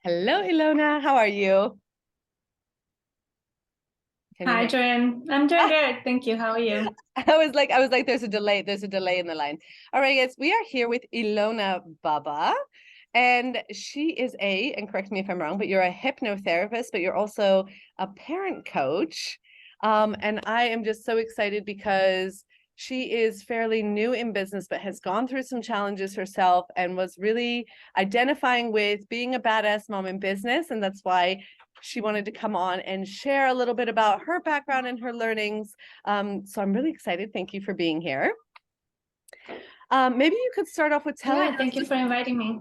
Hello, Ilona. How are you? Can you Hi, hear? Joanne. I'm doing Ah, good. Thank you. How are you? I was like, there's a delay. There's a delay in the line. All right, guys, we are here with Ilona Baba, and she is and correct me if I'm wrong, but you're a hypnotherapist, but you're also a parent coach. And I am just so excited because she is fairly new in business, but has gone through some challenges herself and was really identifying with being a badass mom in business. And that's why she wanted to come on and share a little bit about her background and her learnings. So I'm really excited. Thank you for being here. Maybe you could start off with telling Yeah, thank you us, for inviting me.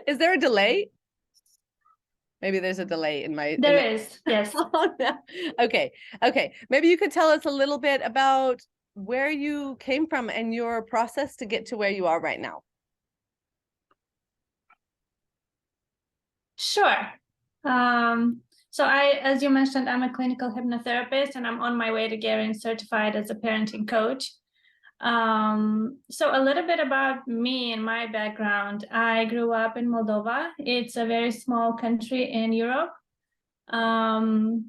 is there a delay? Maybe there's a delay in There is, yes. oh, no. Okay. Okay. Maybe you could tell us a little bit about where you came from and your process to get to where you are right now. Sure. As you mentioned, I'm a clinical hypnotherapist and I'm on my way to getting certified as a parenting coach. So a little bit about me and my background. I grew up in Moldova. It's a very small country in Europe. Um,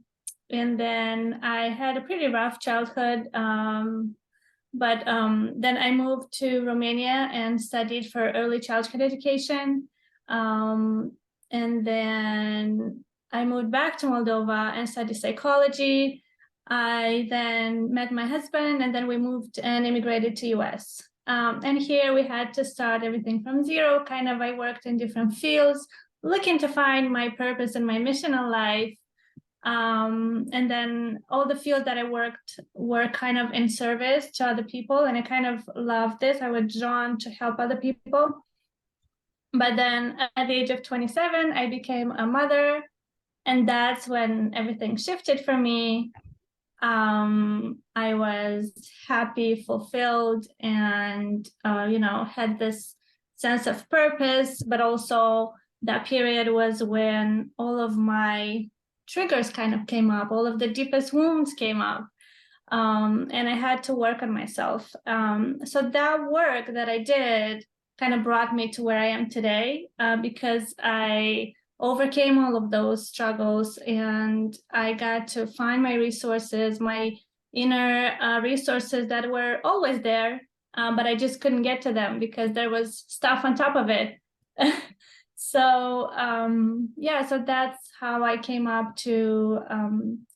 and then I had a pretty rough childhood. But then I moved to Romania and studied for early childhood education. Um, and then I moved back to Moldova and studied psychology. I then met my husband, and then we moved and immigrated to US. And here we had to start everything from zero. Kind of, I worked in different fields, looking to find my purpose and my mission in life. And then all the fields that I worked were kind of in service to other people, and I kind of loved this. I was drawn to help other people. But then at the age of 27, I became a mother, and that's when everything shifted for me. I was happy, fulfilled, and had this sense of purpose. But also, that period was when all of my triggers kind of came up, all of the deepest wounds came up. And I had to work on myself. So that work that I did kind of brought me to where I am today, because I overcame all of those struggles and I got to find my resources, my inner resources that were always there, but I just couldn't get to them because there was stuff on top of it. So that's how I came up to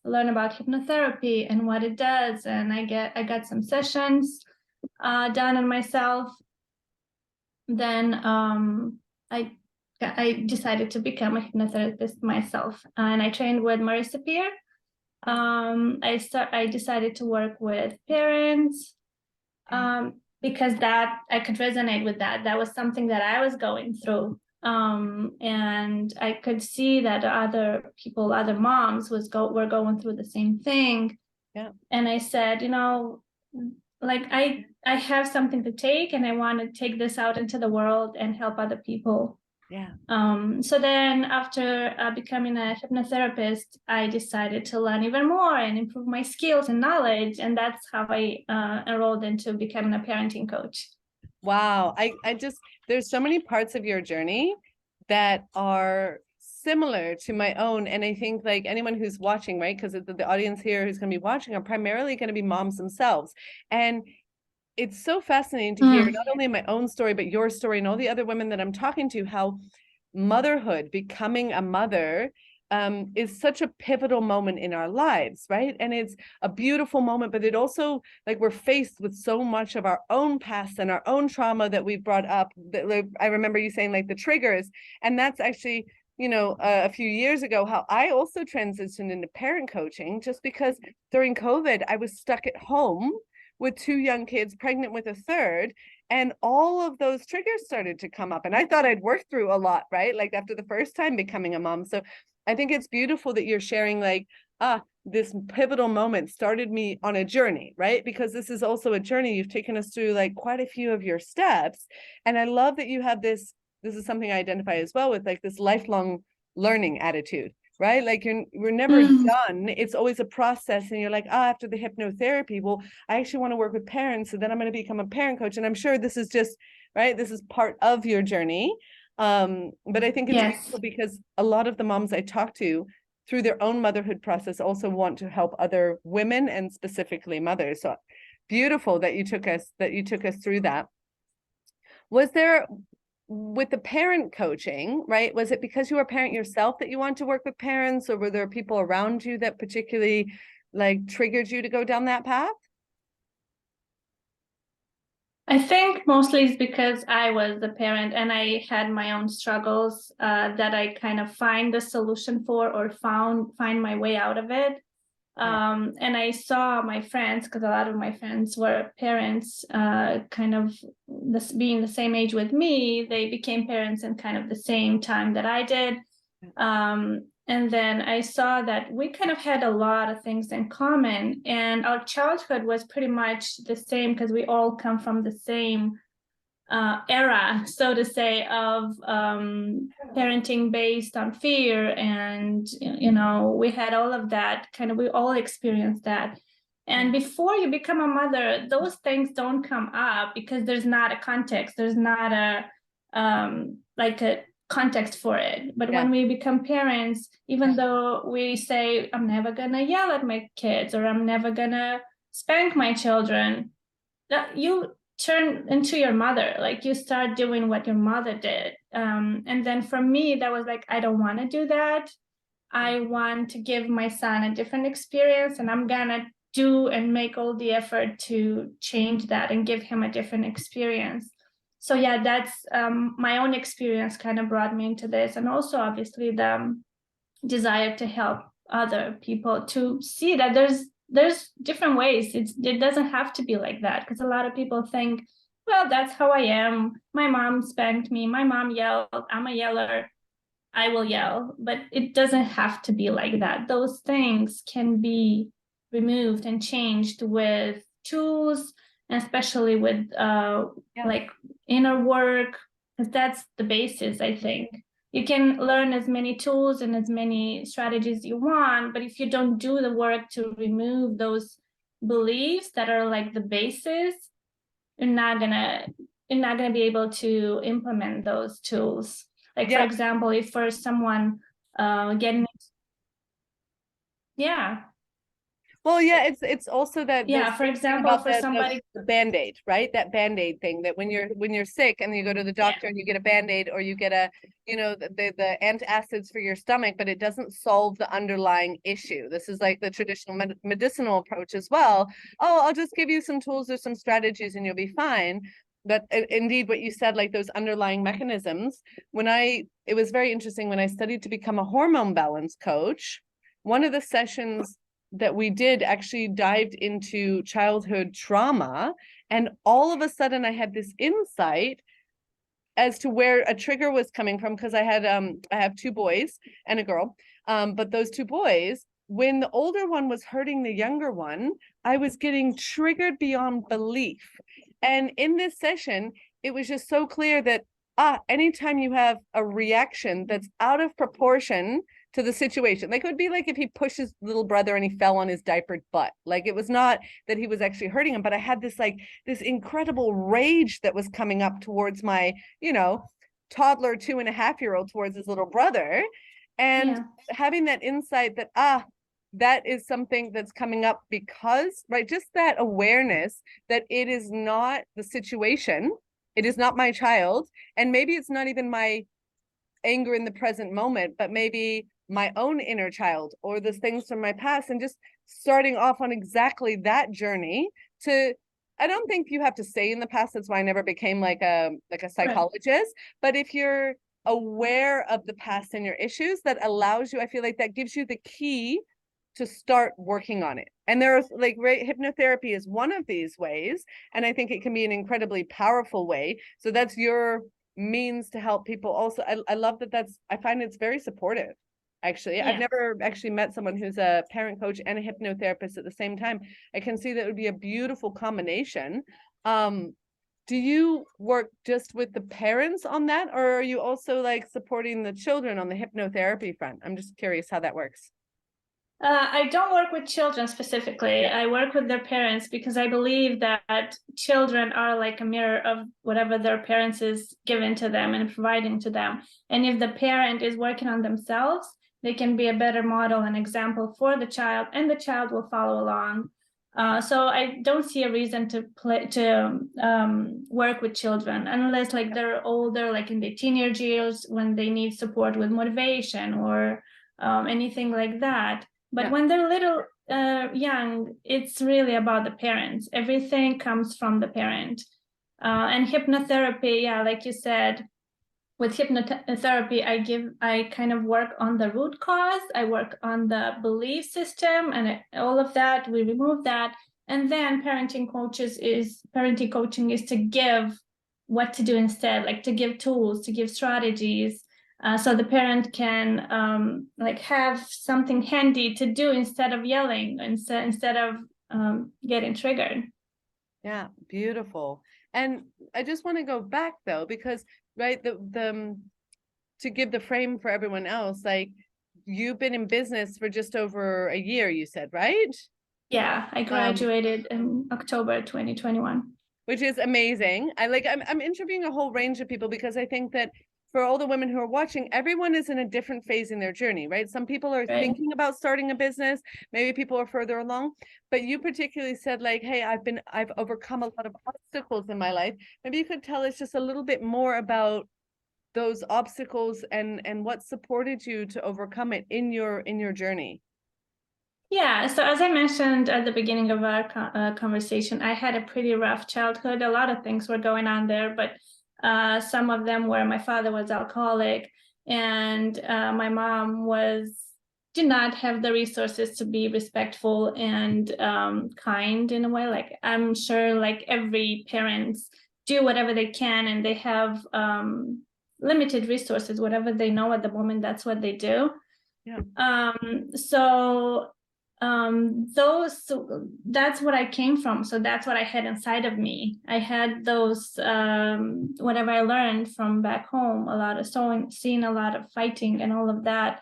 learn about hypnotherapy and what it does. And I got some sessions done on myself. Then I decided to become a hypnotherapist myself, and I trained with Marissa Peer. I decided to work with parents, because that I could resonate with that. That was something that I was going through. And I could see that other people, other moms were going through the same thing. Yeah. And I said, like I have something to take, and I want to take this out into the world and help other people. Yeah. So then after becoming a hypnotherapist, I decided to learn even more and improve my skills and knowledge. And that's how I enrolled into becoming a parenting coach. Wow. I just, there's so many parts of your journey that are similar to my own. And I think like anyone who's watching, right? Because the audience here who's going to be watching are primarily going to be moms themselves. And it's so fascinating to hear not only my own story, but your story and all the other women that I'm talking to, how motherhood, becoming a mother, is such a pivotal moment in our lives, right? And it's a beautiful moment, but it also, like, we're faced with so much of our own past and our own trauma that we've brought up. That, like, I remember you saying like the triggers, and that's actually, a few years ago, how I also transitioned into parent coaching, just because during COVID, I was stuck at home with two young kids, pregnant with a third, and all of those triggers started to come up. And I thought I'd worked through a lot, right? Like after the first time becoming a mom. So I think it's beautiful that you're sharing like, this pivotal moment started me on a journey, right? Because this is also a journey. You've taken us through like quite a few of your steps. And I love that you have this is something I identify as well with, like this lifelong learning attitude, right? Like we're never Mm. done. It's always a process. And you're like, after the hypnotherapy, well, I actually want to work with parents. So then I'm going to become a parent coach. And I'm sure this is just, right, this is part of your journey. But I think it's Yes. beautiful because a lot of the moms I talk to through their own motherhood process also want to help other women and specifically mothers. So beautiful that you took us through that. Was there, with the parent coaching, right? Was it because you were a parent yourself that you want to work with parents, or were there people around you that particularly like triggered you to go down that path? I think mostly it's because I was the parent and I had my own struggles that I kind of find the solution for or find my way out of it. Yeah. And I saw my friends, because a lot of my friends were parents, kind of being the same age with me, they became parents in kind of the same time that I did. And then I saw that we kind of had a lot of things in common, and our childhood was pretty much the same because we all come from the same era, so to say, of parenting based on fear. And, we had all of that kind of, we all experienced that. And before you become a mother, those things don't come up because there's not a context. There's not like a context for it. But when we become parents, even though we say, I'm never gonna yell at my kids or I'm never gonna spank my children, that you turn into your mother, like you start doing what your mother did. And then for me, that was like, I don't want to do that. I want to give my son a different experience, and I'm gonna do and make all the effort to change that and give him a different experience. So yeah, that's my own experience kind of brought me into this, and also obviously the desire to help other people to see that there's different ways. It doesn't have to be like that, because a lot of people think, well, that's how I am. My mom spanked me. My mom yelled. I'm a yeller. I will yell. But it doesn't have to be like that. Those things can be removed and changed with tools, and especially with like inner work, because that's the basis, I think. You can learn as many tools and as many strategies you want, but if you don't do the work to remove those beliefs that are like the basis, you're not gonna be able to implement those tools. Like, for example, if for someone getting, yeah. Well, yeah, it's also that For example, for somebody, the Band-Aid, right? That Band-Aid thing, that when you're sick and you go to the doctor and you get a Band-Aid, or you get a, the antacids for your stomach, but it doesn't solve the underlying issue. This is like the traditional medicinal approach as well. Oh, I'll just give you some tools or some strategies and you'll be fine. But indeed, what you said, like those underlying mechanisms, it was very interesting when I studied to become a hormone balance coach. One of the sessions that we did actually dived into childhood trauma, and all of a sudden I had this insight as to where a trigger was coming from, because I have two boys and a girl, but those two boys, when the older one was hurting the younger one, I was getting triggered beyond belief. And in this session, it was just so clear that anytime you have a reaction that's out of proportion to the situation, like it would be like if he pushed his little brother and he fell on his diapered butt. Like, it was not that he was actually hurting him, but I had this incredible rage that was coming up towards my, toddler 2.5-year-old towards his little brother. And having that insight that, that is something that's coming up because, right, just that awareness that it is not the situation, it is not my child, and maybe it's not even my anger in the present moment, but maybe my own inner child or the things from my past, and just starting off on exactly that journey to, I don't think you have to stay in the past. That's why I never became like a psychologist. But if you're aware of the past and your issues, that allows you, I feel like that gives you the key to start working on it. And there's hypnotherapy is one of these ways, and I think it can be an incredibly powerful way. So that's your means to help people also. I love that. I find it's very supportive. Actually, I've never actually met someone who's a parent coach and a hypnotherapist at the same time. I can see that would be a beautiful combination. Do you work just with the parents on that, or are you also like supporting the children on the hypnotherapy front? I'm just curious how that works. I don't work with children specifically. Yeah. I work with their parents because I believe that children are like a mirror of whatever their parents is given to them and providing to them. And if the parent is working on themselves, they can be a better model and example for the child, and the child will follow along. So I don't see a reason to work with children unless like they're older, like in their teenage years when they need support with motivation or anything like that. But Yeah. when they're little young, it's really about the parents. Everything comes from the parent. And hypnotherapy, yeah, like you said, with hypnotherapy, I kind of work on the root cause. I work on the belief system and all of that. We remove that. And then parenting coaching is to give what to do instead, like to give tools, to give strategies, so the parent can like have something handy to do instead of yelling, instead of getting triggered. Yeah, beautiful. And I just want to go back though, because right, to give the frame for everyone else, like you've been in business for just over a year, you said, right? Yeah, I graduated in October 2021. Which is amazing. I'm interviewing a whole range of people because I think that for all the women who are watching, everyone is in a different phase in their journey, right? Some people are Right. thinking about starting a business, maybe people are further along, but you particularly said like, hey, I've overcome a lot of obstacles in my life. Maybe you could tell us just a little bit more about those obstacles and what supported you to overcome it in your journey. Yeah, so as I mentioned at the beginning of our conversation, I had a pretty rough childhood. A lot of things were going on there, but some of them were my father was alcoholic, and my mom did not have the resources to be respectful and kind in a way. Like I'm sure, like every parents do whatever they can, and they have limited resources. Whatever they know at the moment, that's what they do. Yeah. So that's what I came from. So that's what I had inside of me. I had those whatever I learned from back home, a lot of sewing, seeing a lot of fighting and all of that.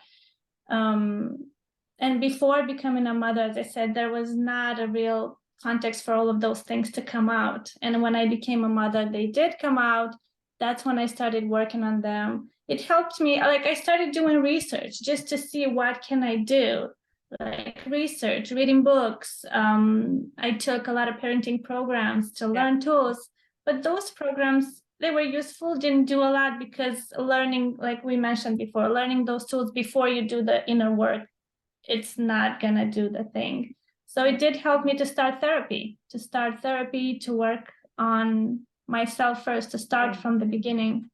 And before becoming a mother, as I said, there was not a real context for all of those things to come out. And when I became a mother, they did come out. That's when I started working on them. It helped me, like I started doing research just to see what can I do, like research, reading books. I took a lot of parenting programs to learn tools, but those programs, they were useful, didn't do a lot because learning, like we mentioned before, learning those tools before you do the inner work, it's not gonna do the thing. So it did help me to start therapy, to work on myself first, to start from the beginning.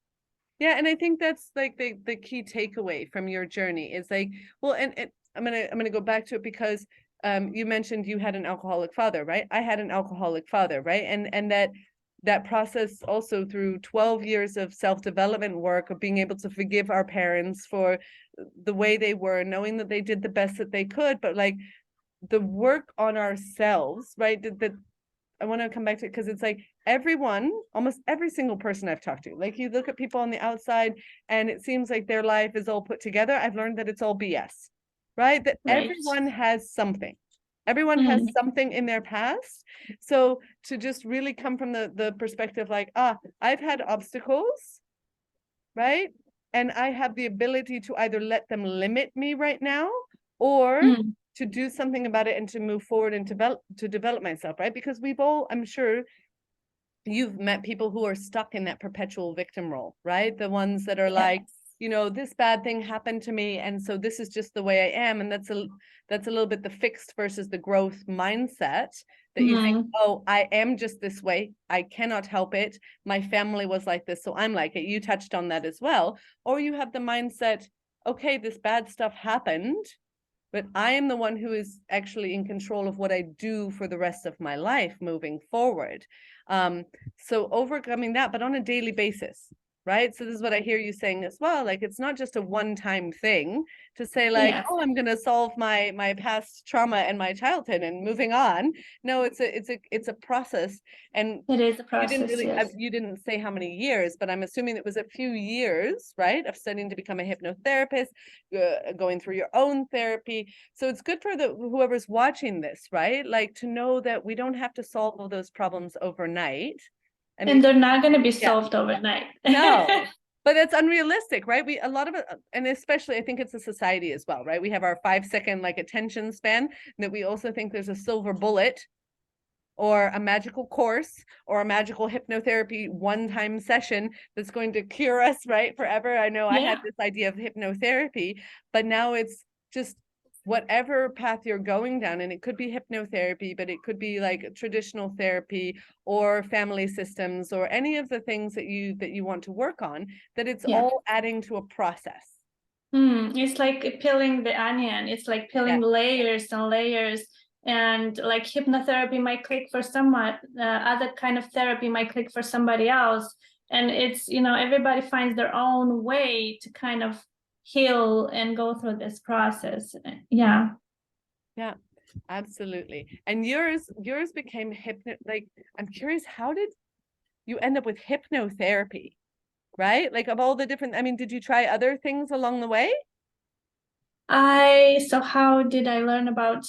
Yeah, and I think that's like the key takeaway from your journey is like, well, and I'm gonna go back to it because you mentioned you had an alcoholic father, right? I had an alcoholic father, right? And that process also through 12 years of self-development work of being able to forgive our parents for the way they were, knowing that they did the best that they could, but like the work on ourselves, right? That I want to come back to it because it's like everyone, almost every single person I've talked to, like you look at people on the outside and it seems like their life is all put together. I've learned that it's all BS, right? That Right. everyone has something. Everyone has something in their past. So to just really come from the perspective like, I've had obstacles, right? And I have the ability to either let them limit me right now or to do something about it and to move forward and develop myself, right? Because we've all, I'm sure you've met people who are stuck in that perpetual victim role, right? The ones that are like, you know, this bad thing happened to me, and so this is just the way I am. And that's a little bit the fixed versus the growth mindset that you think, oh, I am just this way. I cannot help it. My family was like this, so I'm like it. You touched on that as well. Or you have the mindset, okay, this bad stuff happened, but I am the one who is actually in control of what I do for the rest of my life moving forward. So overcoming that, but on a daily basis, right? So this is what I hear you saying as well. Like, it's not just a one-time thing to say like, Yes, oh, I'm going to solve my past trauma and my childhood and moving on. No, it's a process. And it is a you didn't process. really, Yes. you didn't say how many years, but I'm assuming it was a few years, right, of studying to become a hypnotherapist, going through your own therapy. So it's good for the whoever's watching this, right? Like, to know that we don't have to solve all those problems overnight. I mean, And they're not going to be yeah, solved overnight. no, but that's unrealistic, right? A lot of it, and especially I think it's a society as well, right? We have our 5 second like attention span, that we also think there's a silver bullet or a magical course or a magical hypnotherapy one-time session that's going to cure us, right, forever. I know I had Yeah. this idea of hypnotherapy, but now it's just whatever path you're going down, and it could be hypnotherapy, but it could be like traditional therapy or family systems or any of the things that you want to work on, that it's Yeah. all adding to a process. It's like peeling the onion. It's like Yeah, peeling layers and layers. And like hypnotherapy might click for someone, other kind of therapy might click for somebody else. And it's, everybody finds their own way to kind of heal and go through this process. Yeah. yeah, absolutely. And yours became like, I'm curious, how did you end up with hypnotherapy, right? Like, of all the different, I mean, did you try other things along the way? So how did I learn about,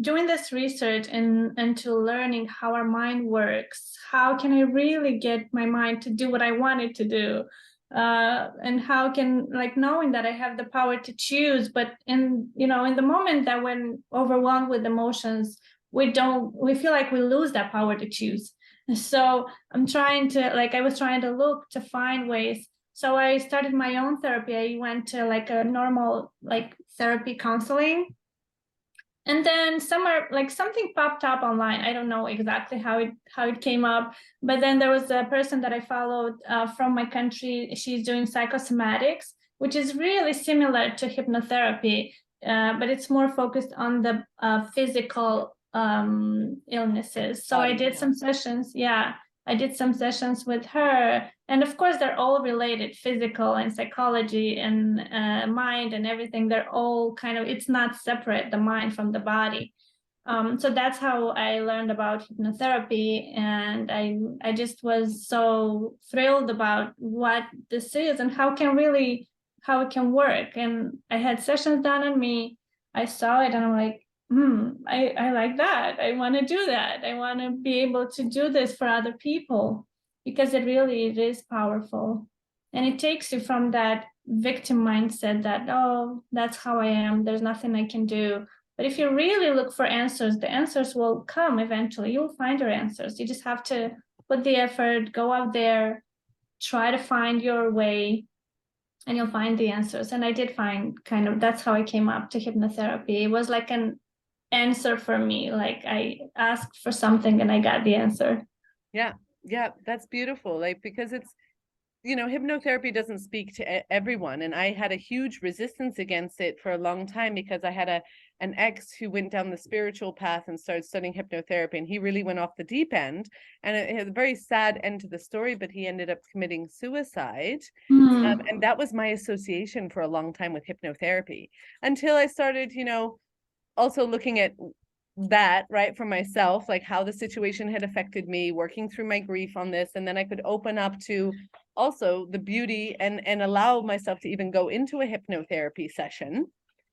doing this research and into learning how our mind works, how can I really get my mind to do what I want it to do? And how can, like, knowing that I have the power to choose, but in the moment that when overwhelmed with emotions, we feel like we lose that power to choose. So I was trying to look to find ways. So I started my own therapy. I went to like a normal like therapy counseling. And then something popped up online. I don't know exactly how it came up, but then there was a person that I followed from my country. She's doing psychosomatics, which is really similar to hypnotherapy, but it's more focused on the physical illnesses. So I Body, did yeah. some sessions. Yeah, I did some sessions with her, and of course they're all related: physical and psychology and mind and everything. They're all kind of, it's not separate, the mind from the body. So that's how I learned about hypnotherapy, and I just was so thrilled about what this is and how it can work. And I had sessions done on me. I saw it and I'm like, I like that. I want to do that. I want to be able to do this for other people, because it is powerful. And it takes you from that victim mindset that, oh, that's how I am, there's nothing I can do. But if you really look for answers, the answers will come eventually. You'll find your answers. You just have to put the effort, go out there, try to find your way, and you'll find the answers. And I did find, kind of, that's how I came up to hypnotherapy. It was like an answer for me. Like I asked for something and I got the answer. Yeah, yeah, that's beautiful. Like, because it's, hypnotherapy doesn't speak to everyone, and I had a huge resistance against it for a long time because I had an ex who went down the spiritual path and started studying hypnotherapy, and he really went off the deep end, and it had a very sad end to the story, but he ended up committing suicide. And that was my association for a long time with hypnotherapy, until I started, also looking at that, right, for myself, like how the situation had affected me, working through my grief on this, and then I could open up to also the beauty and allow myself to even go into a hypnotherapy session,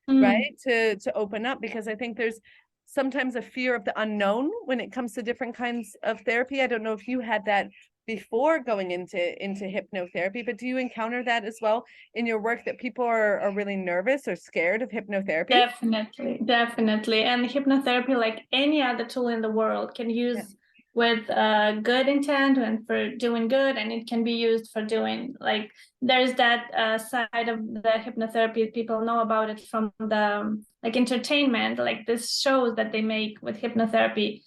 right, to open up, because I think there's sometimes a fear of the unknown when it comes to different kinds of therapy. I don't know if you had that before going into hypnotherapy, but do you encounter that as well in your work, that people are really nervous or scared of hypnotherapy? Definitely, definitely. And hypnotherapy, like any other tool in the world, can Yeah, use with good intent and for doing good, and it can be used for doing, like, there's that side of the hypnotherapy. People know about it from the like entertainment, like this shows that they make with hypnotherapy,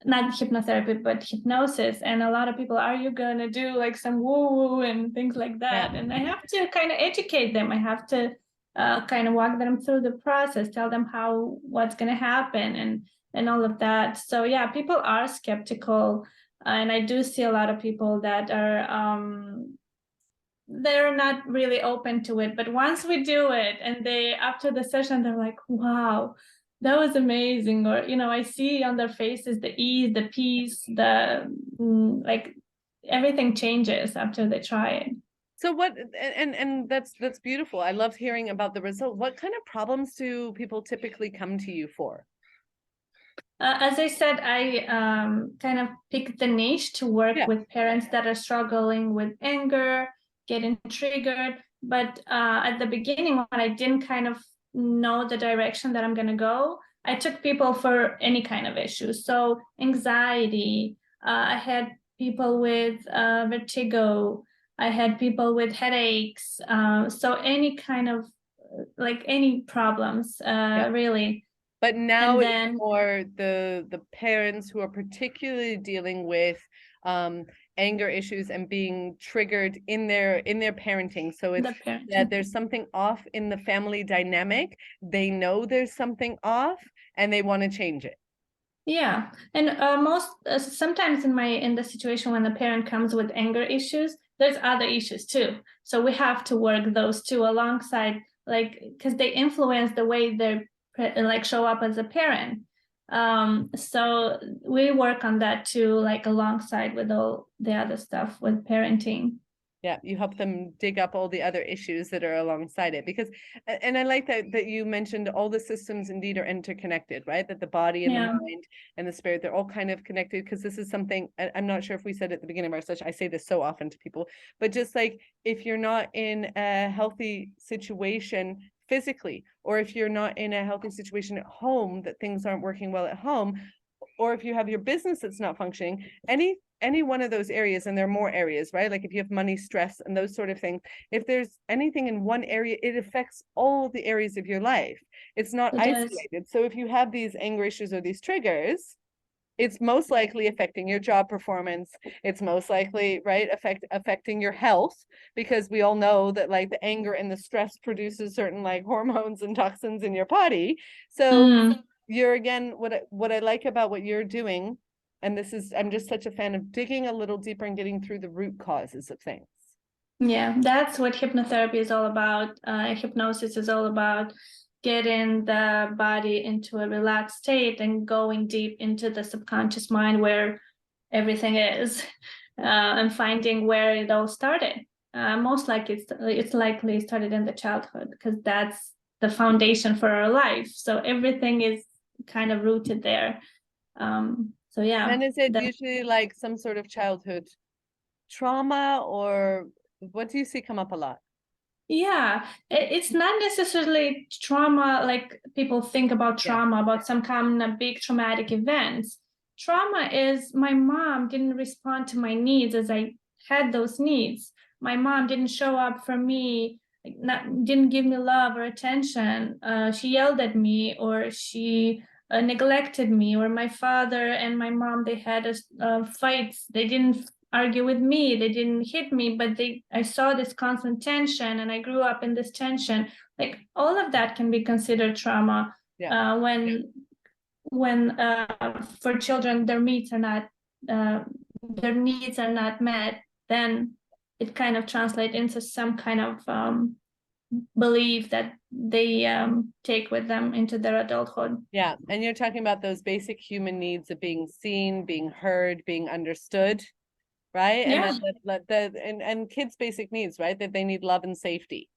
not hypnotherapy, but hypnosis. And a lot of people, are you going to do like some woo woo and things like yeah, that? And I have to kind of educate them. I have to kind of walk them through the process, tell them what's going to happen, and all of that. So yeah, people are skeptical. And I do see a lot of people that are they're not really open to it. But once we do it, and they after the session, they're like, wow, that was amazing. Or, I see on their faces the ease, the peace, like everything changes after they try it. So what, and that's beautiful. I love hearing about the result. What kind of problems do people typically come to you for? As I said, I kind of picked the niche to work with parents that are struggling with anger, getting triggered. But at the beginning, when I didn't kind of know the direction that I'm going to go, I took people for any kind of issues. So anxiety, I had people with vertigo, I had people with headaches. So any kind of like any problems, really. But now And it's then more the parents who are particularly dealing with anger issues and being triggered in their parenting. So it's that there's something off in the family dynamic. They know there's something off and they want to change it. Yeah, and sometimes in the situation when the parent comes with anger issues, there's other issues too. So we have to work those two alongside, like, because they influence the way they like show up as a parent. So we work on that too, like alongside with all the other stuff with parenting. Yeah, you help them dig up all the other issues that are alongside it, because, and I like that you mentioned all the systems indeed are interconnected, right? That the body and the mind and the spirit, they're all kind of connected, because this is something, I'm not sure if we said at the beginning of our session, I say this so often to people, but just like if you're not in a healthy situation physically, or if you're not in a healthy situation at home, that things aren't working well at home, or if you have your business that's not functioning, any one of those areas, and there are more areas, right? Like if you have money, stress, and those sort of things, if there's anything in one area, it affects all the areas of your life. It's not isolated. So if you have these anger issues or these triggers, it's most likely affecting your job performance. It's most likely, right, affecting your health, because we all know that like the anger and the stress produces certain like hormones and toxins in your body. So you're, again, what I like about what you're doing, and this is, I'm just such a fan of digging a little deeper and getting through the root causes of things. Yeah, that's what hypnotherapy is all about. Hypnosis is all about getting the body into a relaxed state and going deep into the subconscious mind where everything is, and finding where it all started. Most likely it's likely started in the childhood, because that's the foundation for our life. So everything is kind of rooted there. So yeah. And is it usually like some sort of childhood trauma, or what do you see come up a lot? Yeah, it's not necessarily trauma like people think about trauma, about some kind of big traumatic events. Trauma is my mom didn't respond to my needs as I had those needs. My mom didn't show up for me, didn't give me love or attention. She yelled at me, or she neglected me, or my father and my mom, they had fights. They didn't argue with me, they didn't hit me, but I saw this constant tension, and I grew up in this tension. Like all of that can be considered trauma. When for children their needs are not met, then it kind of translates into some kind of belief that they take with them into their adulthood. Yeah, and you're talking about those basic human needs of being seen, being heard, being understood, right? And and kids' basic needs, right? That they need love and safety.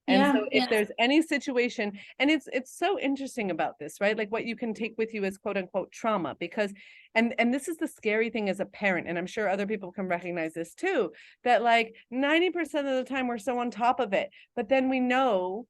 And so if there's any situation, and it's so interesting about this, right? Like what you can take with you as quote unquote trauma, because, and this is the scary thing as a parent, and I'm sure other people can recognize this too, that like 90% of the time we're so on top of it, but then we know,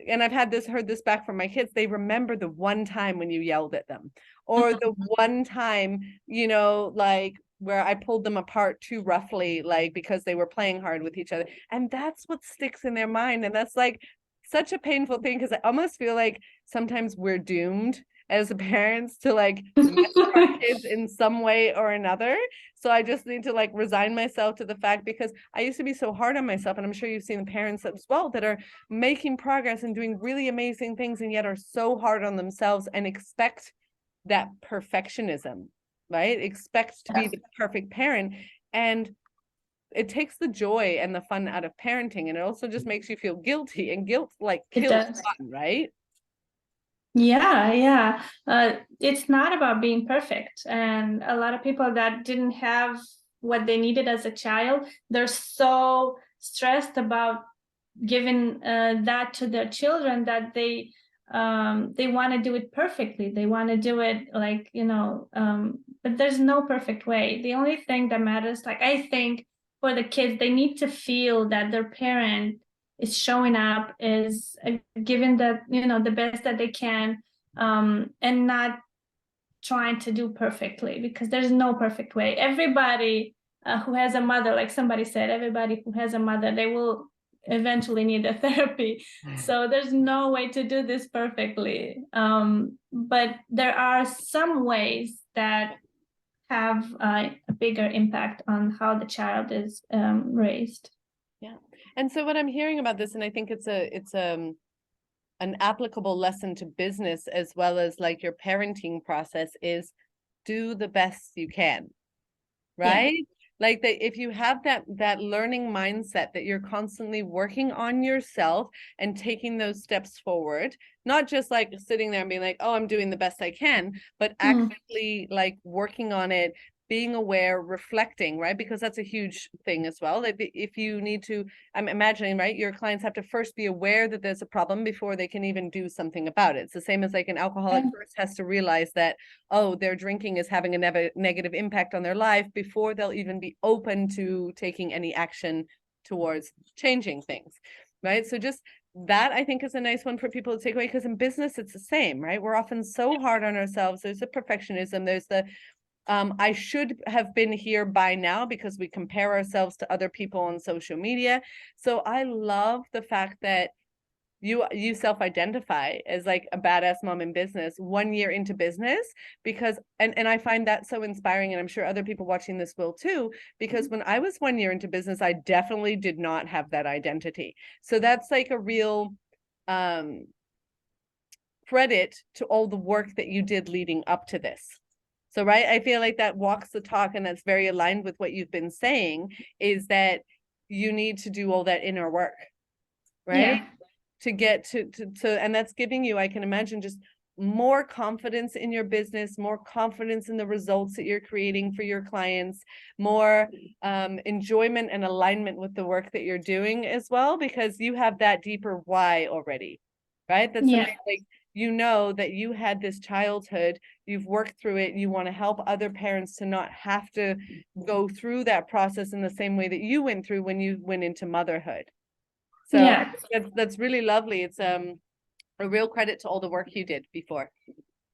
and I've heard this back from my kids, they remember the one time when you yelled at them, or the one time, like where I pulled them apart too roughly, like because they were playing hard with each other. And that's what sticks in their mind. And that's like such a painful thing, because I almost feel like sometimes we're doomed as parents to like mess with our kids in some way or another. So I just need to like resign myself to the fact, because I used to be so hard on myself, and I'm sure you've seen the parents as well that are making progress and doing really amazing things, and yet are so hard on themselves and expect that perfectionism, right? Expect to be the perfect parent. And it takes the joy and the fun out of parenting, and it also just makes you feel guilty, and guilt like It kills does. fun, right? Yeah. It's not about being perfect. And a lot of people that didn't have what they needed as a child, they're so stressed about giving that to their children that they want to do it perfectly. They want to do it like, but there's no perfect way. The only thing that matters, like I think for the kids, they need to feel that their parent is showing up, is giving the best that they can, and not trying to do perfectly, because there's no perfect way. Everybody who has a mother, like somebody said, everybody who has a mother, they will eventually need a therapy. So there's no way to do this perfectly. But there are some ways that have a bigger impact on how the child is raised. Yeah. And so what I'm hearing about this, and I think it's an applicable lesson to business as well as like your parenting process, is do the best you can, right? Yeah. Like that, if you have that learning mindset that you're constantly working on yourself and taking those steps forward, not just like sitting there and being like, oh, I'm doing the best I can, but actively like working on it, being aware, reflecting, right? Because that's a huge thing as well. Like if you need to, I'm imagining, right, your clients have to first be aware that there's a problem before they can even do something about it. It's the same as like an alcoholic first has to realize that, oh, their drinking is having a negative impact on their life before they'll even be open to taking any action towards changing things, right? So just that, I think, is a nice one for people to take away, because in business, it's the same, right? We're often so hard on ourselves. There's the perfectionism, there's the I should have been here by now, because we compare ourselves to other people on social media. So I love the fact that you self-identify as like a badass mom in business 1 year into business, because and I find that so inspiring, and I'm sure other people watching this will too, because when I was 1 year into business, I definitely did not have that identity. So that's like a real credit to all the work that you did leading up to this. So, right, I feel like that walks the talk, and that's very aligned with what you've been saying, is that you need to do all that inner work, right? Yeah. To get to, and that's giving you, I can imagine, just more confidence in your business, more confidence in the results that you're creating for your clients, more enjoyment and alignment with the work that you're doing as well, because you have that deeper why already, right? That's something like, you know that you had this childhood, you've worked through it, you want to help other parents to not have to go through that process in the same way that you went through when you went into motherhood. So that's really lovely. It's a real credit to all the work you did before.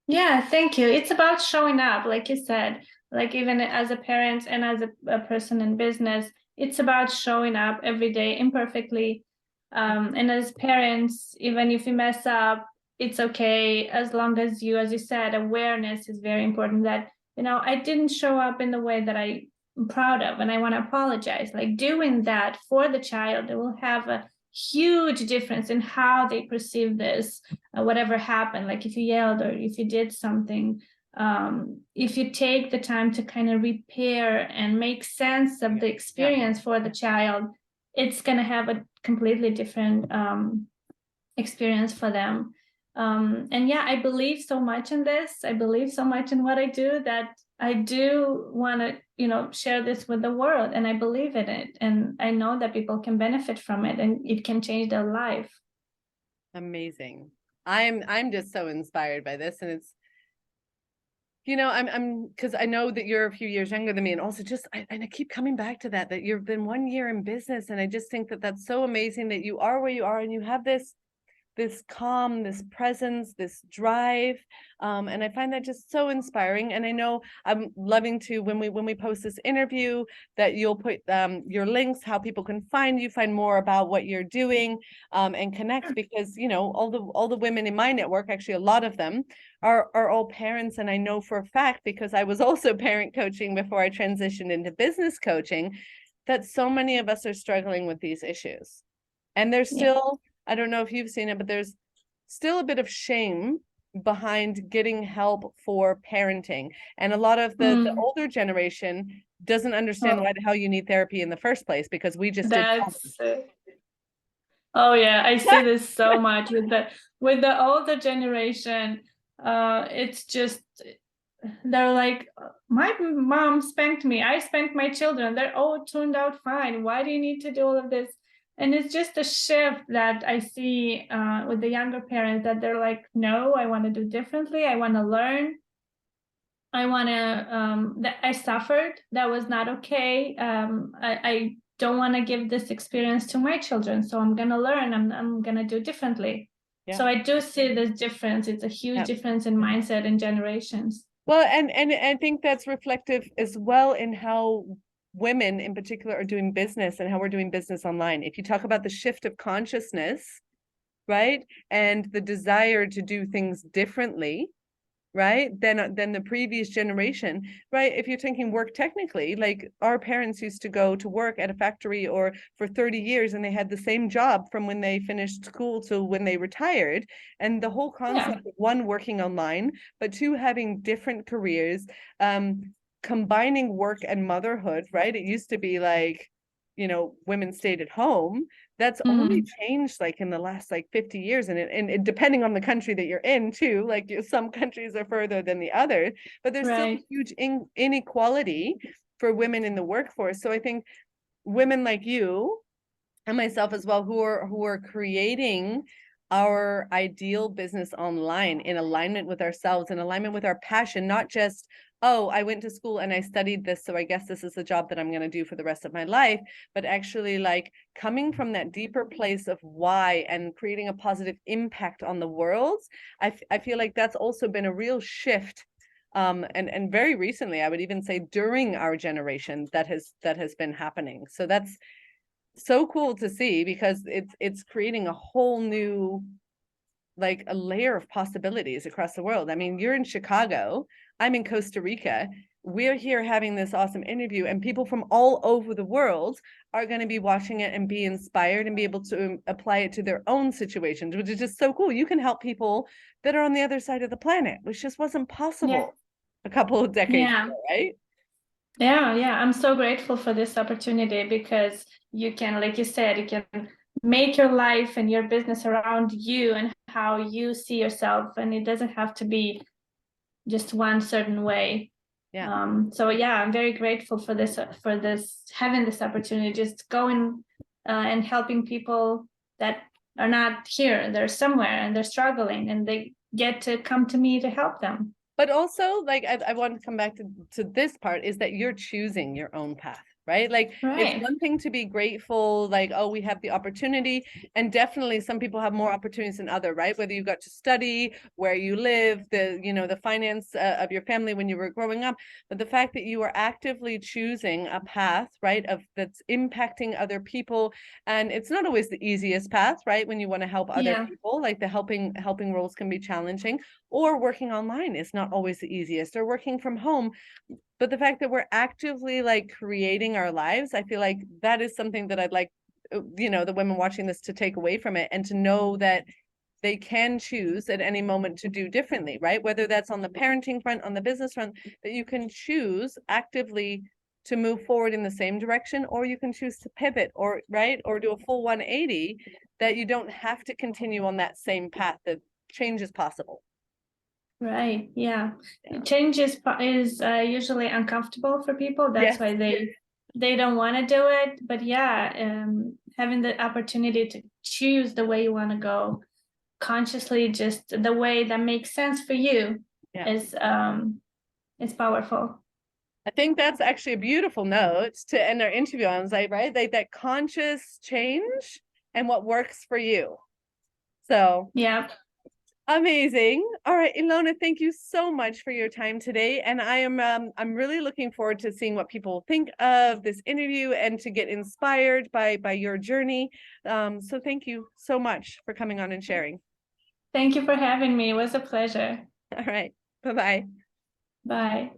Yeah, thank you. It's about showing up, like you said, like even as a parent and as a person in business, it's about showing up every day imperfectly. And as parents, even if you mess up, it's okay, as long as you, as you said, awareness is very important, that, I didn't show up in the way that I'm proud of, and I want to apologize. Like doing that for the child, it will have a huge difference in how they perceive this, whatever happened. Like if you yelled or if you did something, if you take the time to kind of repair and make sense of the experience for the child, it's going to have a completely different experience for them. And yeah, I believe so much in this. I believe so much in what I do, that I do want to, share this with the world, and I believe in it. And I know that people can benefit from it, and it can change their life. Amazing. I'm just so inspired by this, and it's, I'm because I know that you're a few years younger than me, and also just and I keep coming back to that you've been 1 year in business, and I just think that that's so amazing that you are where you are, and you have this calm, this presence, this drive, and I find that just so inspiring. And I know I'm loving to, when we post this interview, that you'll put your links, how people can find more about what you're doing, and connect, because all the women in my network, actually a lot of them are all parents, and I know for a fact, because I was also parent coaching before I transitioned into business coaching, that so many of us are struggling with these issues, and there's still, I don't know if you've seen it, but there's still a bit of shame behind getting help for parenting. And a lot of the older generation doesn't understand why the hell you need therapy in the first place, because we just did. That's oh yeah, I see this so much with the older generation. It's just they're like, my mom spanked me, I spanked my children, they're all turned out fine. Why do you need to do all of this? And it's just a shift that I see with the younger parents, that they're like, no, I want to do differently. I want to learn. I want to, that I suffered. That was not okay. I don't want to give this experience to my children. So I'm going to learn. I'm going to do differently. Yeah. So I do see this difference. It's a huge difference in mindset and generations. Well, and I think that's reflective as well in how women in particular are doing business and how we're doing business online. If you talk about the shift of consciousness, right, and the desire to do things differently, right, than the previous generation, right? If you're thinking work technically, like our parents used to go to work at a factory or for 30 years and they had the same job from when they finished school to when they retired. And the whole concept of one, working online, but two, having different careers, combining work and motherhood, right? It used to be like, you know, women stayed at home. That's only changed like in the last like 50 years. And it depending on the country that you're in too, like some countries are further than the other, but there's still a huge inequality for women in the workforce. So I think women like you and myself as well, who are creating our ideal business online in alignment with ourselves, in alignment with our passion, not just, oh, I went to school and I studied this, so I guess this is the job that I'm going to do for the rest of my life, but actually like coming from that deeper place of why and creating a positive impact on the world. I feel like that's also been a real shift. And very recently, I would even say during our generation, that has been happening. So that's so cool to see, because it's creating a whole new, like a layer of possibilities across the world. I mean, you're in Chicago, I'm in Costa Rica. We're here having this awesome interview, and people from all over the world are going to be watching it and be inspired and be able to apply it to their own situations, which is just so cool. You can help people that are on the other side of the planet, which just wasn't possible a couple of decades ago, right? Yeah, I'm so grateful for this opportunity, because you can, like you said, you can make your life and your business around you and how you see yourself, and it doesn't have to be just one certain way. So yeah, I'm very grateful for this having this opportunity, just going and helping people that are not here, they're somewhere and they're struggling, and they get to come to me to help them. But also, like, I want to come back to this part, is that you're choosing your own path, right? Like, it's one thing to be grateful, like, oh, we have the opportunity. And definitely some people have more opportunities than other, right? Whether you got to study, where you live, the finance of your family when you were growing up. But the fact that you are actively choosing a path, right, that's impacting other people. And it's not always the easiest path, right? When you want to help other people, like the helping roles can be challenging, or working online is not always the easiest, or working from home. But the fact that we're actively like creating our lives, I feel like that is something that I'd like, the women watching this to take away from it, and to know that they can choose at any moment to do differently, right? Whether that's on the parenting front, on the business front, that you can choose actively to move forward in the same direction, or you can choose to pivot, or do a full 180, that you don't have to continue on that same path, that change is possible. Right. Yeah. Change is usually uncomfortable for people. That's why they don't want to do it. But having the opportunity to choose the way you want to go consciously, just the way that makes sense for you, is powerful. I think that's actually a beautiful note to end our interview on, right? Like that conscious change and what works for you. So amazing. All right, Ilona, thank you so much for your time today. And I'm really looking forward to seeing what people think of this interview and to get inspired by your journey. So thank you so much for coming on and sharing. Thank you for having me. It was a pleasure. All right. Bye-bye. Bye.